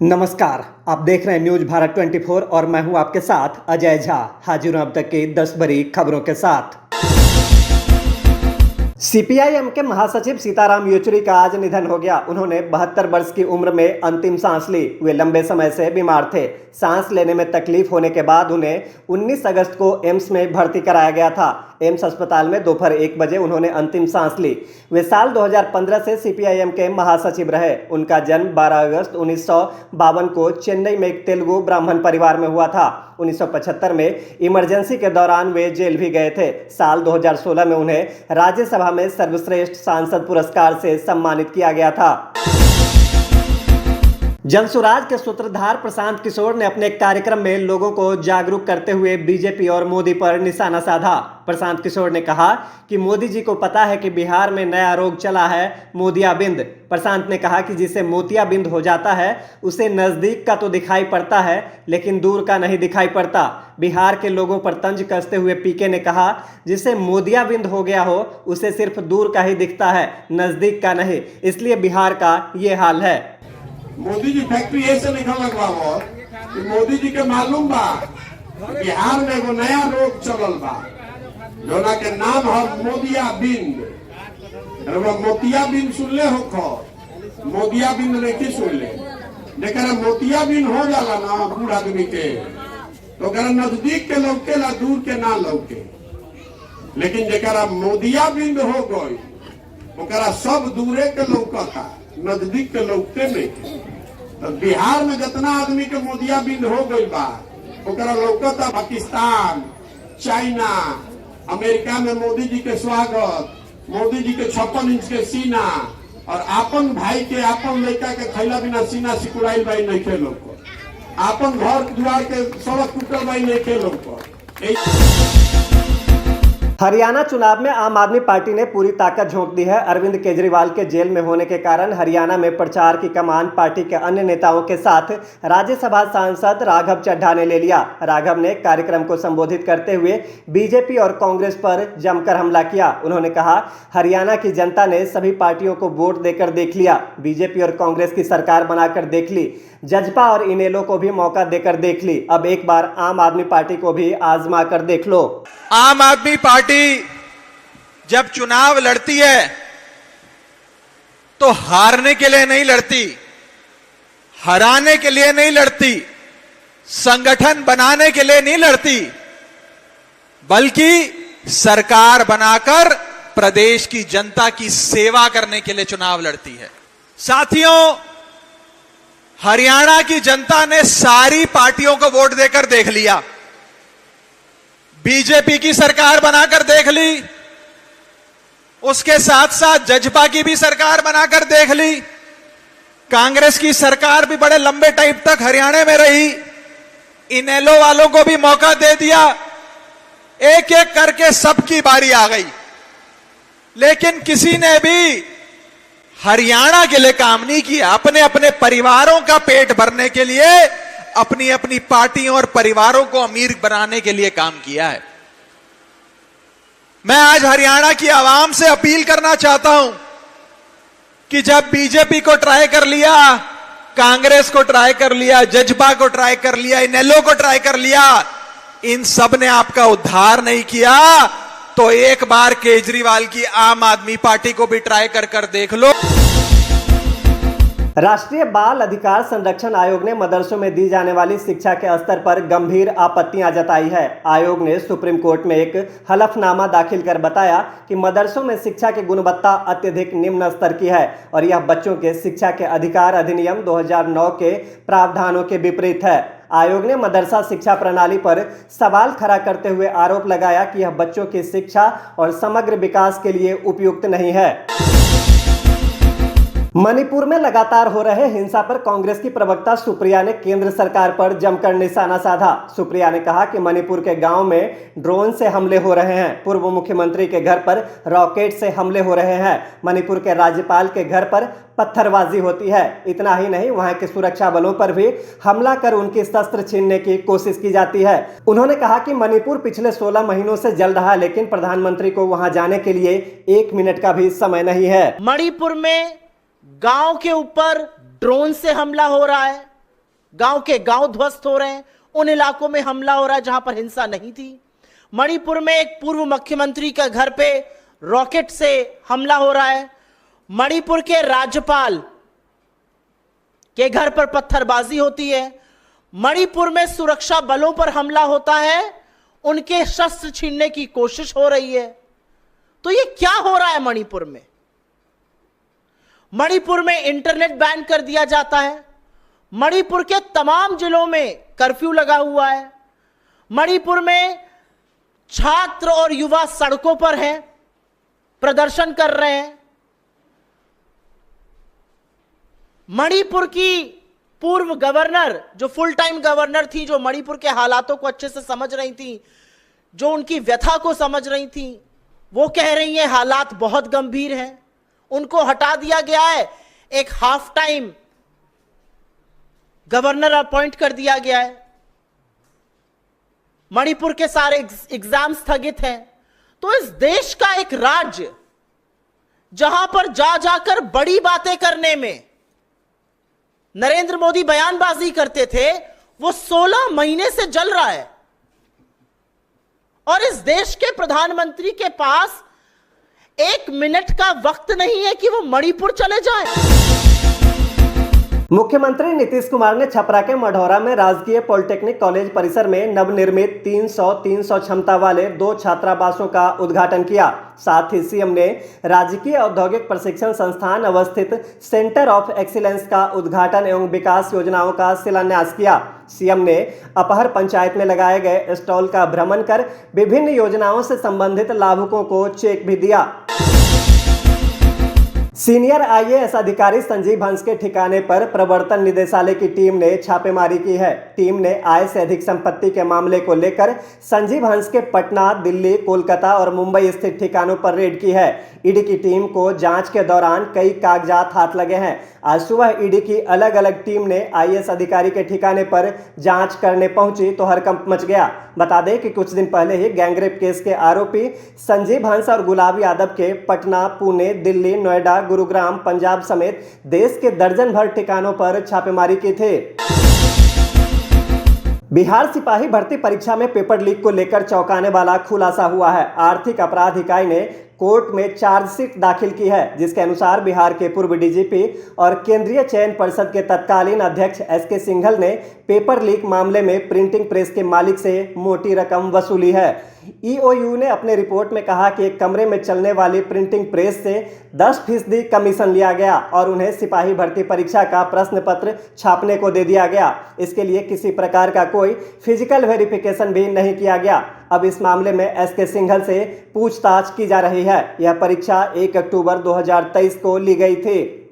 नमस्कार, आप देख रहे हैं न्यूज भारत 24 और मैं हूं आपके साथ अजय झा। हाजिर हूं अब तक की 10 बड़ी खबरों के साथ। सीपीआईएम के महासचिव सीताराम येचुरी का आज निधन हो गया। उन्होंने 72 वर्ष की उम्र में अंतिम सांस ली। वे लंबे समय से बीमार थे। सांस लेने में तकलीफ होने के बाद उन्हें 19 अगस्त को एम्स में भर्ती कराया गया था। एम्स अस्पताल में दोपहर 1 बजे उन्होंने अंतिम सांस ली। वे साल 2015 से सीपीआईएम के महासचिव रहे। उनका जन्म 12 अगस्त 1952 को चेन्नई में एक तेलुगु ब्राह्मण परिवार में हुआ था। 1975 में इमरजेंसी के दौरान वे जेल भी गए थे। साल 2016 में उन्हें राज्यसभा में सर्वश्रेष्ठ सांसद पुरस्कार से सम्मानित किया गया था। जनसुराज के सूत्रधार प्रशांत किशोर ने अपने कार्यक्रम में लोगों को जागरूक करते हुए बीजेपी और मोदी पर निशाना साधा। प्रशांत किशोर ने कहा कि मोदी जी को पता है कि बिहार में नया रोग चला है, मोतियाबिंद। प्रशांत ने कहा कि जिसे मोतियाबिंद हो जाता है उसे नजदीक का तो दिखाई पड़ता है, लेकिन दूर का नहीं दिखाई पड़ता। बिहार के लोगों पर तंज कसते हुए पीके ने कहा, जिसे मोतियाबिंद हो गया हो उसे सिर्फ दूर का ही दिखता है, नजदीक का नहीं। इसलिए बिहार का ये हाल है। मोदी जी फैक्ट्री ऐसे निकल लगवा कि मोदी जी के मालूम बा बिहार में एगो नया रोग चलल बा जोना के नाम है मोतियाबिंद। मोतियाबिंद सुनले हो खो, मोतियाबिंद नहीं सुनले। लेकिन मोतियाबिंद हो जाला ना बूढ़ आदमी के तो नजदीक के लौकेला, दूर के ना लौके। लेकिन जरा मोतियाबिंद हो गई ओकरा सब दूरे के लौकता, नजदीक के लौकते नहीं। तो बिहार में जितना आदमी के मोतियाबिंद हो गई बा ओकरा लौकता पाकिस्तान, चाइना, अमेरिका में मोदी जी के स्वागत, मोदी जी के 56 इंच के सीना और आपन भाई के आपन लड़का के खैला बिना सीना सिकुड़ाइल बाई नहीं के लोग, आपन घर द्वार के सड़क टूटल बाई नहीं के लोग। हरियाणा चुनाव में आम आदमी पार्टी ने पूरी ताकत झोंक दी है। अरविंद केजरीवाल के जेल में होने के कारण हरियाणा में प्रचार की कमान पार्टी के अन्य नेताओं के साथ राज्यसभा सांसद राघव चड्ढा ने ले लिया। राघव ने कार्यक्रम को संबोधित करते हुए बीजेपी और कांग्रेस पर जमकर हमला किया। उन्होंने कहा, हरियाणा की जनता ने सभी पार्टियों को वोट देकर देख लिया, बीजेपी और कांग्रेस की सरकार बनाकर देख ली, जजपा और इनेलो को भी मौका देकर देख ली। अब एक बार आम आदमी पार्टी को भी आजमा कर देख लो। आम आदमी पार्टी जब चुनाव लड़ती है तो हारने के लिए नहीं लड़ती, हराने के लिए नहीं लड़ती, संगठन बनाने के लिए नहीं लड़ती, बल्कि सरकार बनाकर प्रदेश की जनता की सेवा करने के लिए चुनाव लड़ती है। साथियों, हरियाणा की जनता ने सारी पार्टियों को वोट देकर देख लिया। बीजेपी की सरकार बनाकर देख ली, उसके साथ साथ जजपा की भी सरकार बनाकर देख ली, कांग्रेस की सरकार भी बड़े लंबे टाइम तक हरियाणा में रही, इनेलो वालों को भी मौका दे दिया। एक एक करके सबकी बारी आ गई, लेकिन किसी ने भी हरियाणा के लिए काम नहीं किया। अपने अपने परिवारों का पेट भरने के लिए, अपनी अपनी पार्टियों और परिवारों को अमीर बनाने के लिए काम किया है। मैं आज हरियाणा की आवाम से अपील करना चाहता हूं कि जब बीजेपी को ट्राई कर लिया, कांग्रेस को ट्राई कर लिया, जजपा को ट्राई कर लिया, इनेलो को ट्राई कर लिया, इन सब ने आपका उद्धार नहीं किया, तो एक बार केजरीवाल की आम आदमी पार्टी को भी ट्राई कर देख लो। राष्ट्रीय बाल अधिकार संरक्षण आयोग ने मदरसों में दी जाने वाली शिक्षा के स्तर पर गंभीर आपत्तियां जताई है। आयोग ने सुप्रीम कोर्ट में एक हलफनामा दाखिल कर बताया कि मदरसों में शिक्षा की गुणवत्ता अत्यधिक निम्न स्तर की है और यह बच्चों के शिक्षा के अधिकार अधिनियम 2009 के प्रावधानों के विपरीत है। आयोग ने मदरसा शिक्षा प्रणाली पर सवाल खड़ा करते हुए आरोप लगाया कि यह बच्चों की शिक्षा और समग्र विकास के लिए उपयुक्त नहीं है। मणिपुर में लगातार हो रहे हिंसा पर कांग्रेस की प्रवक्ता सुप्रिया ने केंद्र सरकार पर जमकर निशाना साधा। सुप्रिया ने कहा कि मणिपुर के गांव में ड्रोन से हमले हो रहे हैं, पूर्व मुख्यमंत्री के घर पर रॉकेट से हमले हो रहे हैं, मणिपुर के राज्यपाल के घर पर पत्थरबाजी होती है। इतना ही नहीं, वहां के सुरक्षा बलों पर भी हमला कर उनकी शस्त्र छीनने की कोशिश की जाती है। उन्होंने कहा कि मणिपुर पिछले 16 महीनों से जल रहा है, लेकिन प्रधानमंत्री को वहां जाने के लिए 1 मिनट का भी समय नहीं है। मणिपुर में गांव के ऊपर ड्रोन से हमला हो रहा है, गांव के गांव ध्वस्त हो रहे हैं, उन इलाकों में हमला हो रहा है जहां पर हिंसा नहीं थी। मणिपुर में एक पूर्व मुख्यमंत्री का घर पे रॉकेट से हमला हो रहा है। मणिपुर के राज्यपाल के घर पर पत्थरबाजी होती है। मणिपुर में सुरक्षा बलों पर हमला होता है, उनके शस्त्र छीनने की कोशिश हो रही है। तो ये क्या हो रहा है मणिपुर में? मणिपुर में इंटरनेट बैन कर दिया जाता है। मणिपुर के तमाम जिलों में कर्फ्यू लगा हुआ है। मणिपुर में छात्र और युवा सड़कों पर हैं, प्रदर्शन कर रहे हैं। मणिपुर की पूर्व गवर्नर, जो फुल टाइम गवर्नर थी, जो मणिपुर के हालातों को अच्छे से समझ रही थी, जो उनकी व्यथा को समझ रही थी, वो कह रही हैं हालात बहुत गंभीर हैं। उनको हटा दिया गया है, एक हाफ टाइम गवर्नर अपॉइंट कर दिया गया है। मणिपुर के सारे एग्जाम स्थगित हैं। तो इस देश का एक राज्य जहां पर जाकर बड़ी बातें करने में नरेंद्र मोदी बयानबाजी करते थे, वो 16 महीने से जल रहा है। और इस देश के प्रधानमंत्री के पास 1 मिनट का वक्त नहीं है कि वो मणिपुर चले जाएं। मुख्यमंत्री नीतीश कुमार ने छपरा के मढ़ौरा में राजकीय पॉलिटेक्निक कॉलेज परिसर में नवनिर्मित 300 क्षमता वाले 2 छात्रावासों का उद्घाटन किया। साथ ही सीएम ने राजकीय औद्योगिक प्रशिक्षण संस्थान अवस्थित सेंटर ऑफ एक्सीलेंस का उद्घाटन एवं विकास योजनाओं का शिलान्यास किया। सीएम ने अपहर पंचायत में लगाए गए स्टॉल का भ्रमण कर विभिन्न योजनाओं से संबंधित लाभुकों को चेक भी दिया। सीनियर आईएएस अधिकारी संजीव हंस के ठिकाने पर प्रवर्तन निदेशालय की टीम ने छापेमारी की है। टीम ने आय से अधिक संपत्ति के मामले को लेकर संजीव हंस के पटना, दिल्ली, कोलकाता और मुंबई स्थित ठिकानों पर रेड की है। ईडी की टीम को जांच के दौरान कई कागजात हाथ लगे हैं। आज सुबह ईडी की अलग अलग टीम ने आईएएस अधिकारी के ठिकाने पर जांच करने पहुंची तो हड़कंप मच गया। बता दें कि कुछ दिन पहले ही गैंगरेप केस के आरोपी संजीव हंस और गुलाब यादव के पटना, पुणे, दिल्ली, नोएडा, गुरुग्राम, पंजाब समेत देश के दर्जन भर ठिकानों पर छापेमारी की थी। बिहार सिपाही भर्ती परीक्षा में पेपर लीक को लेकर चौंकाने वाला खुलासा हुआ है। आर्थिक अपराध इकाई ने कोर्ट में चार्जशीट दाखिल की है, जिसके अनुसार बिहार के पूर्व डीजीपी और केंद्रीय चयन परिषद के तत्कालीन अध्यक्ष एसके सिंघल ने पेपर लीक मामले में प्रिंटिंग प्रेस के मालिक से मोटी रकम वसूली है। ईओयू ने अपने रिपोर्ट में कहा कि एक कमरे में चलने वाली प्रिंटिंग प्रेस से 10% कमीशन लिया गया और उन्हें सिपाही भर्ती परीक्षा का प्रश्न पत्र छापने को दे दिया गया। इसके लिए किसी प्रकार का कोई फिजिकल वेरिफिकेशन भी नहीं किया गया। अब इस मामले में एसके सिंघल से पूछताछ की जा रही है। यह परीक्षा 1 अक्टूबर 2023 को ली गई थी।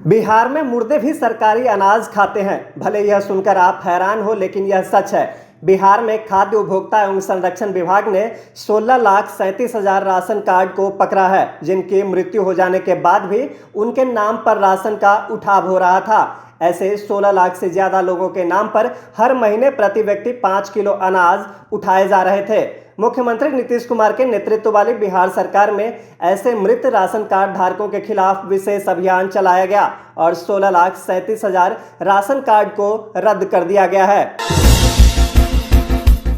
बिहार में मुर्दे भी सरकारी अनाज खाते हैं। भले यह सुनकर आप हैरान हो, लेकिन यह सच है। बिहार में खाद्य उपभोक्ता एवं संरक्षण विभाग ने 16,37,000 राशन कार्ड को पकड़ा है, जिनकी मृत्यु हो जाने के बाद भी उनके नाम पर राशन का उठाव हो रहा था। ऐसे 16 लाख से ज्यादा लोगों के नाम पर हर महीने प्रति व्यक्ति 5 किलो अनाज उठाए जा रहे थे। मुख्यमंत्री नीतीश कुमार के नेतृत्व वाली बिहार सरकार में ऐसे मृत राशन कार्ड धारकों के खिलाफ विशेष अभियान चलाया गया और 16,37,000 राशन कार्ड को रद्द कर दिया गया है।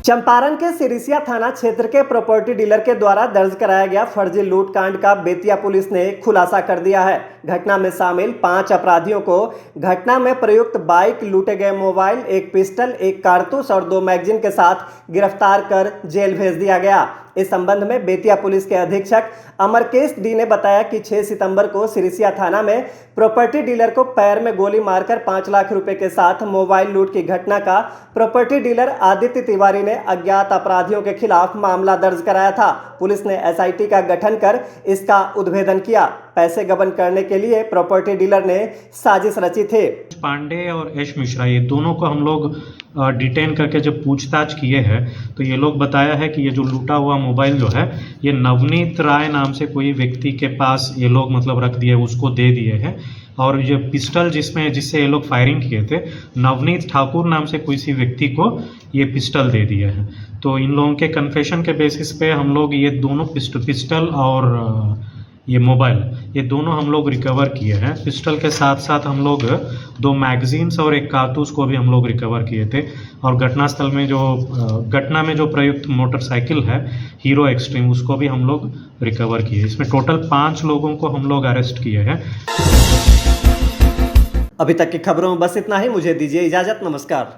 चंपारण के सिरिसिया थाना क्षेत्र के प्रॉपर्टी डीलर के द्वारा दर्ज कराया गया फर्जी लूट कांड का बेतिया पुलिस ने खुलासा कर दिया है। घटना में शामिल 5 अपराधियों को घटना में प्रयुक्त बाइक, लूटे गए मोबाइल, एक पिस्टल, एक कारतूस और 2 मैगजीन के साथ गिरफ्तार कर जेल भेज दिया गया। इस संबंध में बेतिया पुलिस के अधीक्षक अमरकेश डी ने बताया कि 6 सितंबर को सिरिसिया थाना में प्रॉपर्टी डीलर को पैर में गोली मारकर 5 लाख रुपए के साथ मोबाइल लूट की घटना का प्रॉपर्टी डीलर आदित्य तिवारी ने अज्ञात अपराधियों के खिलाफ मामला दर्ज कराया था। पुलिस ने एसआईटी का गठन कर इसका उद्भेदन किया। पैसे गबन करने के लिए प्रॉपर्टी डीलर ने साजिश रची थी। पांडे और यश मिश्रा, ये दोनों को हम लोग डिटेन करके जब पूछताछ किए हैं तो ये लोग बताया है कि ये जो लूटा हुआ मोबाइल जो है ये नवनीत राय नाम से कोई व्यक्ति के पास ये लोग मतलब रख दिए, उसको दे दिए हैं। और ये पिस्टल जिससे ये लोग फायरिंग किए थे, नवनीत ठाकुर नाम से किसी व्यक्ति को ये पिस्टल दे दिए हैं। तो इन लोगों के कन्फेशन के बेसिस पे हम लोग ये दोनों पिस्टल और ये मोबाइल, ये दोनों हम लोग रिकवर किए हैं। पिस्टल के साथ साथ हम लोग 2 मैगजीन्स और 1 कारतूस को भी हम लोग रिकवर किए थे। और घटनास्थल में घटना में जो प्रयुक्त मोटरसाइकिल है हीरो एक्सट्रीम, उसको भी हम लोग रिकवर किए। इसमें टोटल 5 लोगों को हम लोग अरेस्ट किए हैं। अभी तक की खबरों में बस इतना ही। मुझे दीजिए इजाजत। नमस्कार।